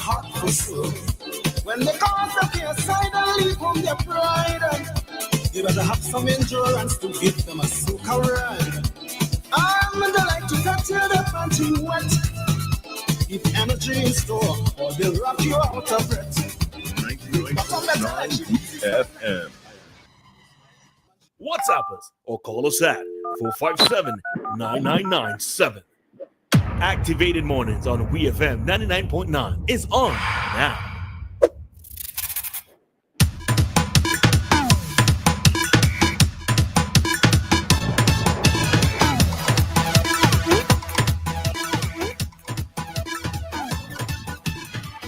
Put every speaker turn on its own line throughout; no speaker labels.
hot for sure. When they cause the fear side and leave on their pride, you better have some endurance to give them a soca ride. I'm the like to get you the panty wet. Keep energy in store, or they'll rock you out of breath.
98.9 WEFM. WhatsApp us or call us at 457-9997. Activated Mornings on WEFM 99.9 is on now.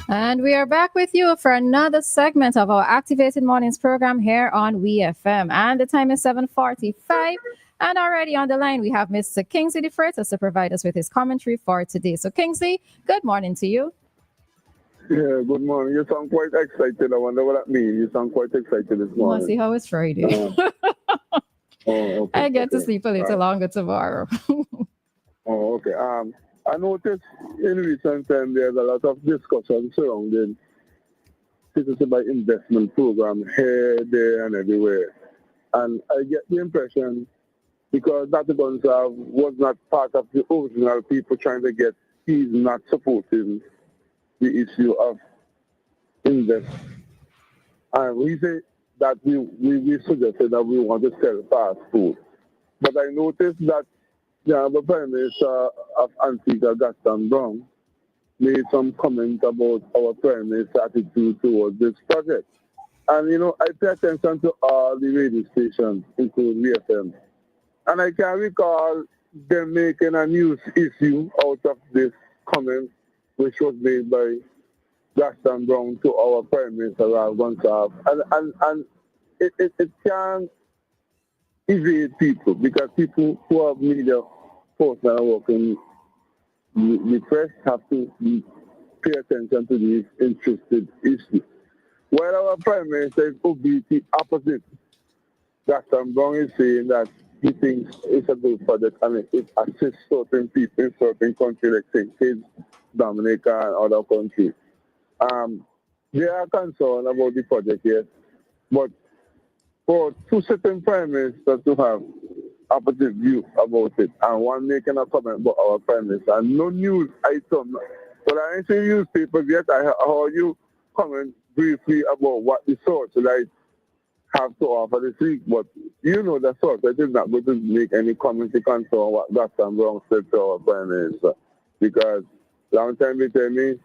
And we are back with you for another segment of our Activated Mornings program here on WEFM. And the time is 7:45. And already on the line, we have Mr. Kingsley DeFreitas to provide us with his commentary for today. So, Kingsley, good morning to you.
Yeah, good morning. You sound quite excited. I wonder what that means. You sound quite excited this morning.
We'll see how it's Friday.
Okay,
I get to sleep a little longer tomorrow.
Okay. I noticed in recent time there's a lot of discussion surrounding citizen by investment program here, there, and everywhere. And I get the impression, because Dr. Gonsalves was not part of the original people trying to get, he's not supporting the issue of invest. And we say that we suggested that we want to sell fast food. But I noticed that the Prime Minister of Antigua, Gaston Brown, made some comment about our Prime Minister's attitude towards this project. And, you know, I pay attention to all the radio stations, including WEFM. And I can recall them making a news issue out of this comment, which was made by Gaston Brown to our Prime Minister, Gonsalves. And it can evade people, because people who have media force that are working the press have to pay attention to these interested issues. While our Prime Minister is obviously opposite, Gaston Brown is saying that he thinks it's a good project and it assists certain people in certain countries like St. Kitts, Dominica, and other countries. They are concerned about the project, yes, but for two certain Prime Ministers to have opposite view about it, and one making a comment about our Prime Minister, and no news item. But I ain't seen newspapers yet. I heard you comment briefly about what the source like have to offer this week, but you know the source. I did not going to make any comment to concern what Gaston Brown said to our Prime Minister, because long time they tell me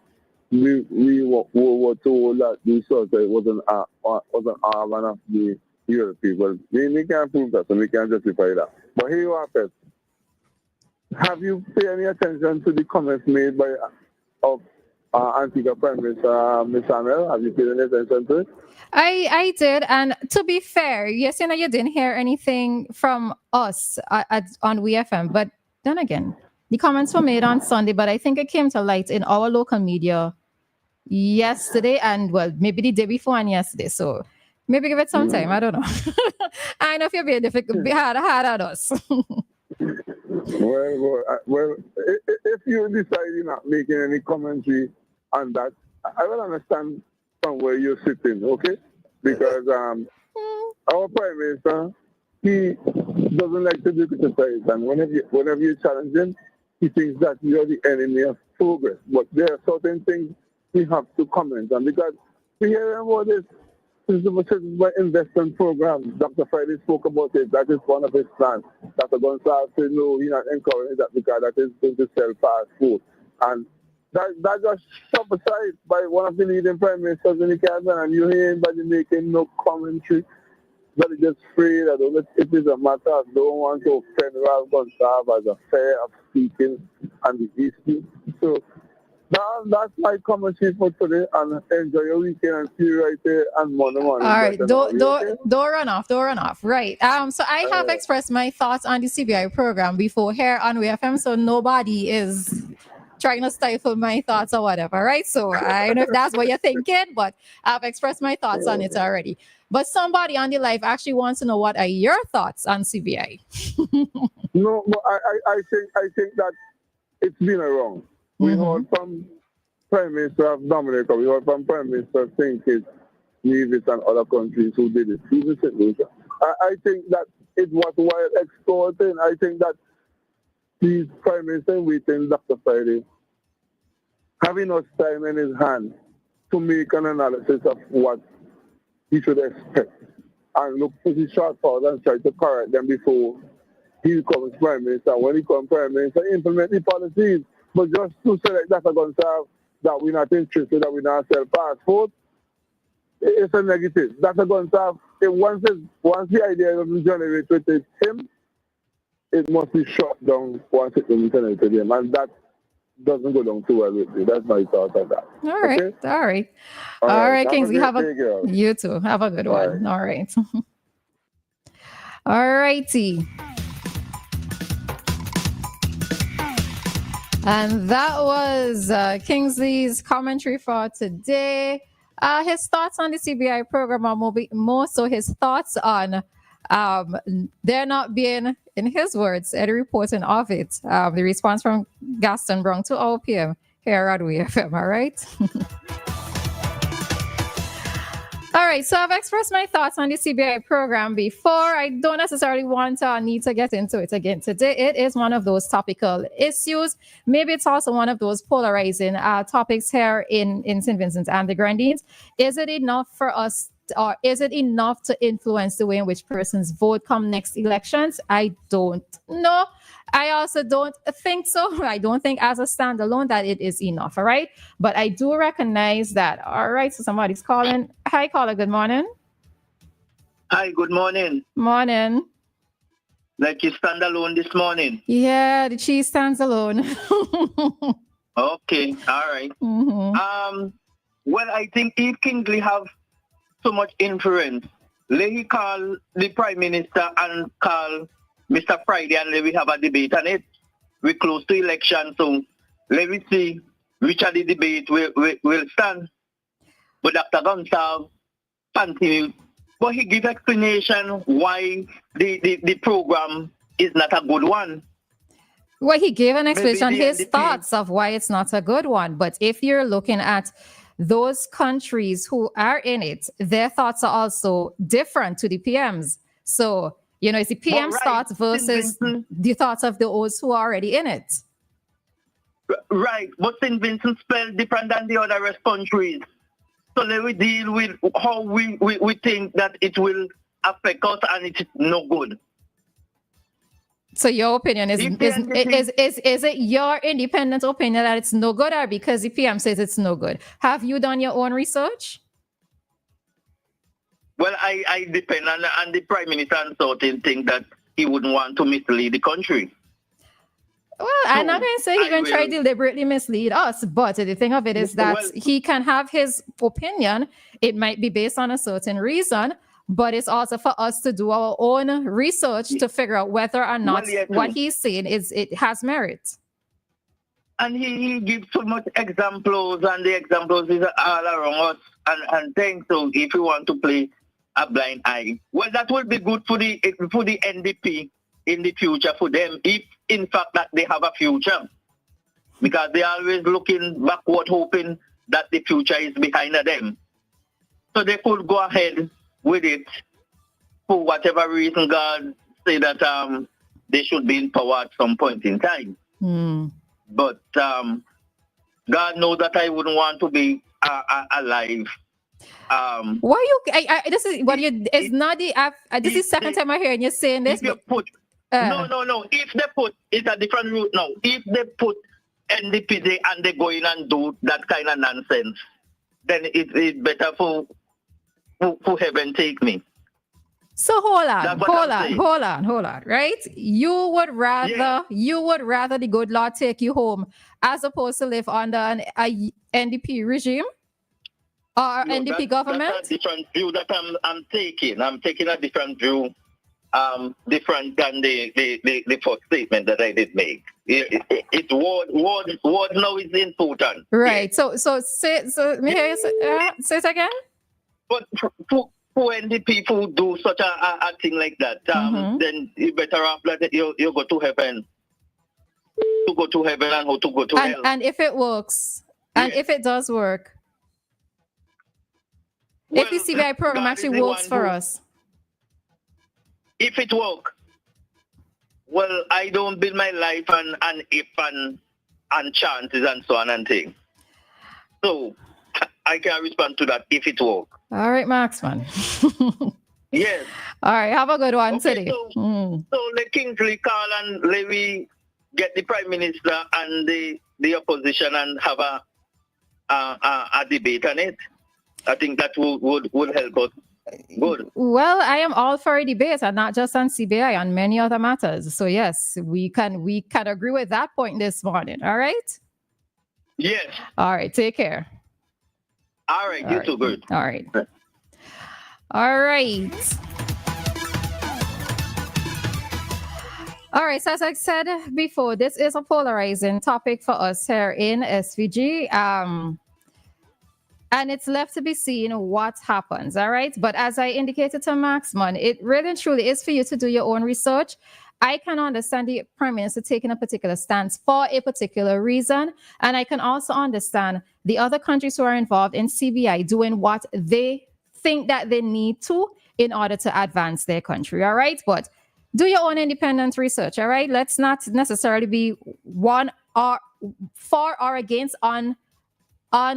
we were told that the source wasn't one of the Europe people. We can't prove that, and we can't justify that. But here you are, Pet. Have you paid any attention to the comments made by Antigua Prime Minister Ms. Samuel? Have you paid any attention to it?
I did, and to be fair, yes, you know, you didn't hear anything from us on WEFM, but then again, the comments were made on Sunday, but I think it came to light in our local media yesterday, and well, maybe the day before and yesterday, so maybe give it some time. I don't know. I know if you're being difficult, be hard on us.
Well, if you decide you're not making any commentary on that, I will understand from where you're sitting, okay? Because our Prime Minister, he doesn't like to be criticized, and whenever you challenge him, he thinks that you're the enemy of progress. But there are certain things we have to comment on, because we hear about this investment program. Dr. Friday spoke about it. That is one of his plans. Dr. Gonsalves said no, he's not encouraging that, because that is going to sell fast food. And that just shoved aside by one of the leading prime ministers in the Caribbean, and you hear anybody making no commentary. But it's just afraid that it is a matter of don't want to offend Ralph Gonsalves as a fair of speaking on the issue. So that's my commentary for today, and enjoy your weekend and see you right there on Monday morning.
All right, don't run off. Right. So I have expressed my thoughts on the CBI program before here on WEFM, so nobody is trying to stifle my thoughts or whatever, right? So I don't know if that's what you're thinking, but I've expressed my thoughts on it already. But somebody on the live actually wants to know, what are your thoughts on CBI?
No, but I think that it's been around. We heard from Prime Minister of Dominica, we heard from Prime Minister St. Kitts, Nevis and other countries who did it. I think that it was well extorting. I think that the Prime Minister waiting, Dr. Friday, having enough time in his hand to make an analysis of what he should expect and look for his shortfalls and try to correct them before he becomes Prime Minister. When he becomes Prime Minister, implement the policies. But just to select that are going to have that we're not interested, that we not sell passport, it's a negative. That's a going to have, once the idea doesn't generate with him, it must be shut down once it doesn't generate with him. And that doesn't go down too well with me. That's my thought on that.
All right.
Okay?
All right, Kingsley. You too. Have a good one.
All
All right. All righty. And that was Kingsley's commentary for today. His thoughts on the CBI program are more so his thoughts on there not being, in his words, any reporting of it. The response from Gaston Brown to our PM here at WEFM, all right? All right, so I've expressed my thoughts on the CBI program before. I don't necessarily need to get into it again today. It is one of those topical issues. Maybe it's also one of those polarizing topics here in St. Vincent and the Grenadines. Is it enough for us, or is it enough to influence the way in which persons vote come next elections? I don't know. I also don't think so. I don't think as a standalone that it is enough, all right? But I do recognize that. All right, so somebody's calling. Hi, caller, good morning.
Hi, good morning.
Morning.
Like you stand alone this morning?
Yeah, the cheese stands alone.
Okay, all right.
Mm-hmm.
Well, I think if Kingsley have so much influence, let he call the Prime Minister and call Mr. Friday and let we have a debate on it. We're close to election, so let me see which of the debate will stand. But Dr. Gonsalves continued. But he gives explanation why the program is not a good one.
Well, he gave an explanation on his thoughts of why it's not a good one. But if you're looking at those countries who are in it, their thoughts are also different to the PM's. So, it's the PM's thoughts versus the thoughts of those who are already in it.
Right, but St. Vincent spelled different than the other rest countries. So let we deal with how we think that it will affect us, and it's no good.
So your opinion is it your independent opinion that it's no good, or because the PM says it's no good? Have you done your own research?
Well, I depend on the Prime Minister and certain things that he wouldn't want to mislead the country.
Well, I'm not going to say he can try to deliberately mislead us, but the thing of it is that he can have his opinion. It might be based on a certain reason, but it's also for us to do our own research to figure out whether or not what he's saying it has merit.
And he gives so much examples, and the examples is all around us and things. So if you want to play a blind eye, well, that will be good for the NDP in the future for them, if in fact that they have a future, because they are always looking backward, hoping that the future is behind them. So they could go ahead with it for whatever reason God say that they should be in power at some point in time. But God knows that I wouldn't want to be alive.
Why you? This is what you. It's not the. This is second time I'm hearing you saying this.
No. If they put, it's a different route now. If they put NDP there and they go in and do that kind of nonsense, then it's better for heaven take me.
So hold on, right? You would rather the good Lord take you home as opposed to live under an NDP regime or NDP government?
That's a different view that I'm taking. I'm taking a different view, different than the first statement that I did make. It's word now is important.
Right. Yeah. So let me hear you say it again.
But for NDP who do such a thing like that, then you better off that you go to heaven. To go to heaven and how to go to hell.
And if it works, And if it does work, if the CBI program actually works for us.
If it works, well, I don't build my life on if and chances and so on and things. So I can respond to that if it works.
All right, Maxman.
Yes.
All right, have a good one today.
So let Kingsley call and let me get the Prime Minister and the opposition and have a debate on it. I think that would help us. Good.
Well, I am all for a debate, and not just on CBI, on many other matters. So yes, we can agree with that point this morning. All right.
Yes.
All right. Take care.
All right. You too. Good.
All right. All right. All right. So as I said before, this is a polarizing topic for us here in SVG. And it's left to be seen what happens, all right? But as I indicated to Maxman, it really and truly is for you to do your own research. I can understand the Prime Minister taking a particular stance for a particular reason. And I can also understand the other countries who are involved in CBI doing what they think that they need to in order to advance their country, all right? But do your own independent research, all right? Let's not necessarily be one or for or against on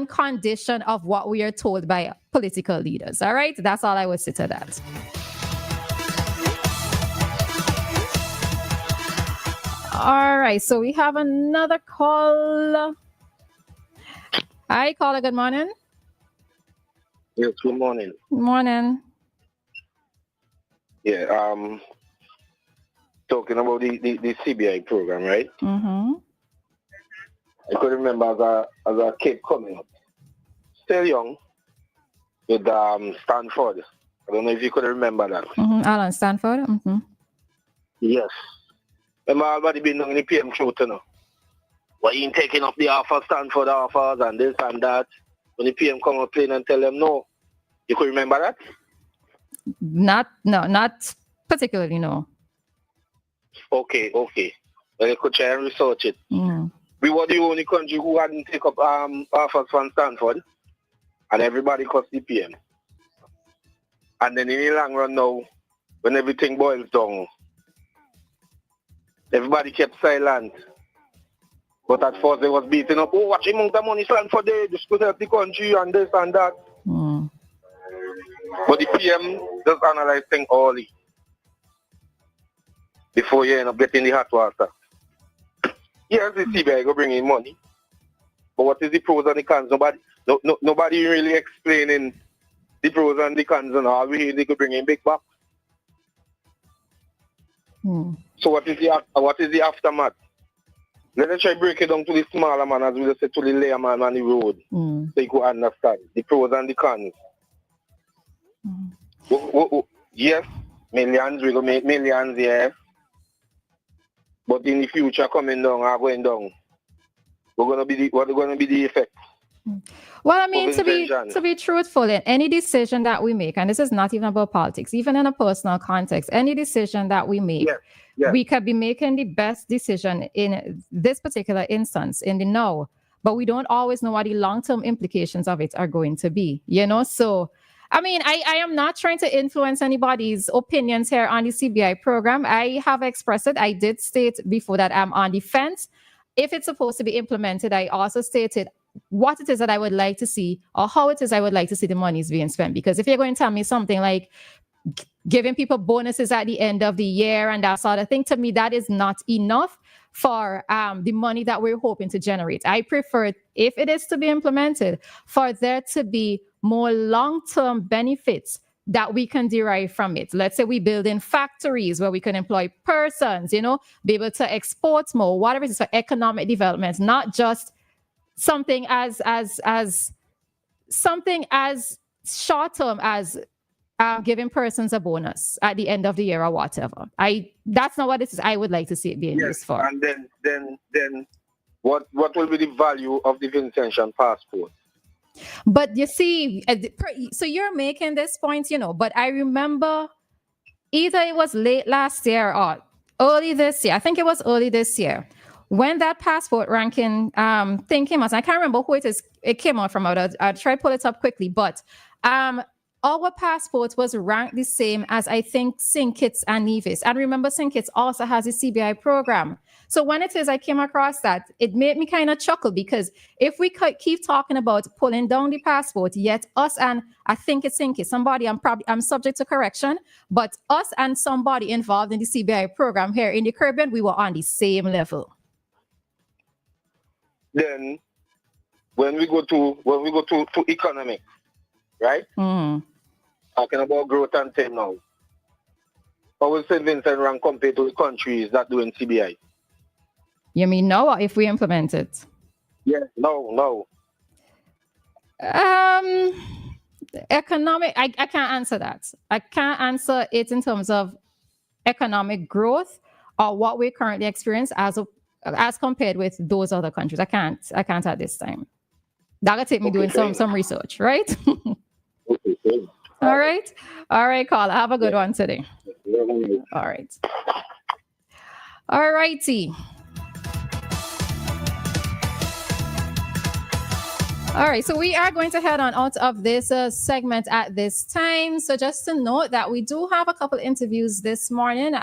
condition of what we are told by political leaders. All right, that's all I would say to that. All right, so we have another call. Hi, caller. Good morning.
Yes, good morning.
Good morning.
Yeah, talking about the CBI program, right?
Mm-hmm.
I could remember as a kid coming up, still young, with Stanford. I don't know if you could remember that.
Mm-hmm. Alan Stanford. Mm-hmm.
Yes. Remember everybody been on the PM shoot, you know. Why you ain't taking up the offer, Stanford offers and this and that. When the PM come up plane and tell them no. You could remember that?
Not particularly, no.
Okay. Well, you could try and research it.
Mm.
We were the only country who hadn't taken up offers from Stanford, and everybody cost the PM. And then in the long run now, when everything boils down, everybody kept silent. But at first they was beating up, oh, watch amount of money Stanford there, this could help the country and this and that.
Mm.
But the PM just analyze things early before you end up getting the hot water. Yes, the CBI go bring in money, but what is the pros and the cons? Nobody really explaining the pros and the cons, and all we hear they could bring in big bucks. So what is the aftermath? Let us try break it down to the smaller man, as we just said, to the layer man on the road, so you could understand the pros and the cons. Yes, millions, we go make millions, yeah. But in the future, coming down or going down, what are going to be the effect?
Well, I mean, to be truthful, in any decision that we make, and this is not even about politics, even in a personal context, any decision that we make, we could be making the best decision in this particular instance, in the now, but we don't always know what the long-term implications of it are going to be, you know? So, I mean, I am not trying to influence anybody's opinions here on the CBI program. I have expressed it. I did state before that I'm on the fence. If it's supposed to be implemented, I also stated what it is that I would like to see or how it is I would like to see the monies being spent. Because if you're going to tell me something like giving people bonuses at the end of the year and that sort of thing, to me, that is not enough for the money that we're hoping to generate. I prefer, if it is to be implemented, for there to be more long-term benefits that we can derive from it. Let's say we build in factories where we can employ persons, you know, be able to export more, whatever it is for economic development, not just something as short-term as giving persons a bonus at the end of the year or whatever. That's not what it is I would like to see it being used for.
And then what will be the value of the Vincentian passport?
But you see, so you're making this point, you know, but I remember either it was late last year or early this year. I think it was early this year when that passport ranking thing came out, I can't remember who it is. It came out from. I'll try to pull it up quickly, but our passport was ranked the same as I think St. Kitts and Nevis. And remember, St. Kitts also has a CBI program. So when it is I came across that, it made me kind of chuckle, because if we could keep talking about pulling down the passport, yet us and I think it's St. Kitts, somebody, I'm subject to correction, but us and somebody involved in the CBI program here in the Caribbean, we were on the same level.
Then when we go to economic, right? Talking about growth and thing now. How will St. Vincent rank compared to the countries that doing CBI?
You mean no, or if we implement it?
Yeah, no.
Economic, I can't answer that. I can't answer it in terms of economic growth or what we currently experience as compared with those other countries. I can't at this time. That'll take me doing some research, right?
Okay.
All right, Carla. Have a good one today. All right. All righty. All right, so we are going to head on out of this segment at this time. So just to note that we do have a couple interviews this morning.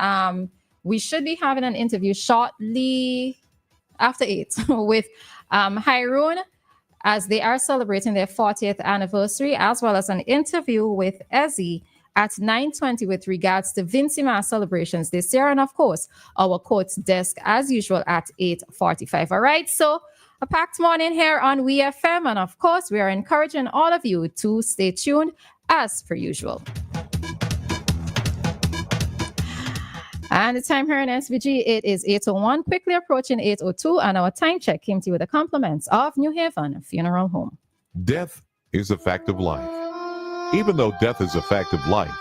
We should be having an interview shortly after 8 with Hyrule, as they are celebrating their 40th anniversary, as well as an interview with Ezzy at 9:20 with regards to Vincima celebrations this year. And of course, our court's desk as usual at 8:45. All right, so a packed morning here on WEFM. And of course, we are encouraging all of you to stay tuned as per usual. And the time here in SVG, it is 8:01, quickly approaching 8:02, and our time check came to you with the compliments of New Haven Funeral Home.
Death is a fact of life. Even though death is a fact of life,